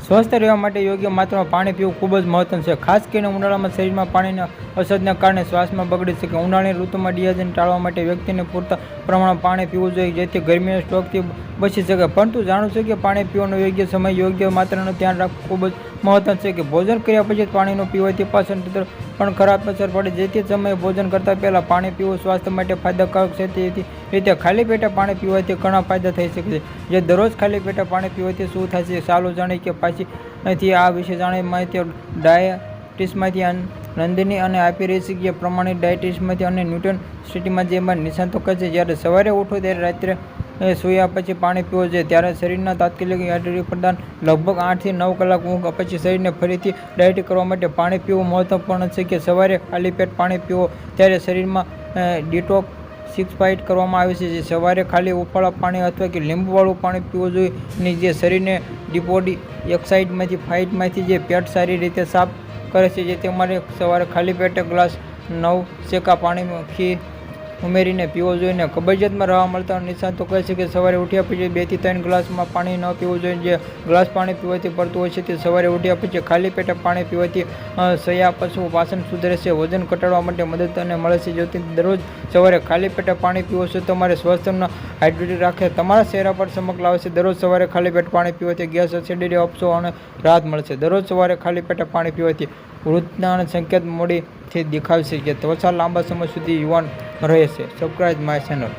સ્વસ્થ રહેવા માટે યોગ્ય માત્રામાં પાણી પીવું ખૂબ જ મહત્વનું છે. ખાસ કરીને ઉનાળામાં શરીરમાં પાણીના અછતના કારણે શ્વાસમાં બગડી શકે. ઉનાળાની ઋતુમાં ડિહાઇડ્રેશન ટાળવા માટે વ્યક્તિને પૂરતા પ્રમાણમાં પાણી પીવું જોઈએ, જેથી ગરમીના સ્ટ્રોકથી બચી શકે. પરંતુ જાણો છો કે પાણી પીવાનો યોગ્ય સમય, યોગ્ય માત્રાનું ધ્યાન રાખવું ખૂબ જ મહત્વનું છે. કે ભોજન કર્યા પછી પાણીનો પીવાથી પાચન તંત્ર પણ ખરાબ અસર પડે. જેથી સમયે ભોજન કરતાં પહેલાં પાણી પીવું સ્વાસ્થ્ય માટે ફાયદાકારક છે. તેથી રીતે ખાલી પેટે પાણી પીવાથી ઘણા ફાયદા થઈ શકે છે. જે દરરોજ ખાલી પેટે પાણી પીવાથી શું થાય છે, ચાલો જાણીએ કે પાછી આ વિશે જાણીએ. માહિતી ડાયટિશમાંથી નંદિની અને આપી રહી છે કે પ્રમાણિત ડાયટિશમાંથી અને ન્યુટ્રિશનિસ્ટમાં જે નિષ્ણાતો કહે છે, જ્યારે સવારે ઉઠો ત્યારે રાત્રે સૂયા પછી પાણી પીવું જોઈએ. ત્યારે શરીરના તાત્કાલિક હાઇડ્રેશન પ્રદાન લગભગ 8 થી 9 કલાક ઊંઘ પછી શરીરને ફરીથી ડાયટ કરવા માટે પાણી પીવું મહત્વપૂર્ણ છે. કે સવારે ખાલી પેટ પાણી પીવો ત્યારે શરીરમાં ડિટોક્સિફાઇડ કરવામાં આવે છે. જે સવારે ખાલી ઉફાળા પાણી અથવા કે લીંબુવાળું પાણી પીવું જોઈએ નહીં, જે શરીરને ડિટોક્સિફાઇડમાંથી જે પેટ સારી રીતે સાફ કરે છે. જે તમારે સવારે ખાલી પેટે ગ્લાસ 9 સેકા પાણી ઉમેરીને પીવો જોઈએ. કબજિયાતમાં રહેવા મળતા નિષ્ણાતો કહે છે કે સવારે ઉઠ્યા પછી 2 થી 3 ગ્લાસમાં પાણી ન પીવું જોઈએ. જે ગ્લાસ પાણી પીવાથી પડતું હોય છે તે સવારે ઉઠ્યા પછી ખાલી પેટે પાણી પીવાથી શયા પછી પાચન સુધરે છે, વજન ઘટાડવા માટે મદદ મળે છે. જો દરરોજ સવારે ખાલી પેટે પાણી પીવો છો તમારે સ્વાસ્થ્યને હાઇડ્રેટેડ રાખે, તમારા ચહેરા પર ચમક લાવે છે. દરરોજ સવારે ખાલી પેટ પાણી પીવાથી ગેસ, એસિડિટી, અપચો અને રાહત મળશે. દરરોજ સવારે ખાલી પેટે પાણી પીવાથી વૃદ્ધના સંકેત મોડીથી દેખાય છે કે ત્વચા લાંબા સમય સુધી યુવાન રહે છે. Subscribe my channel.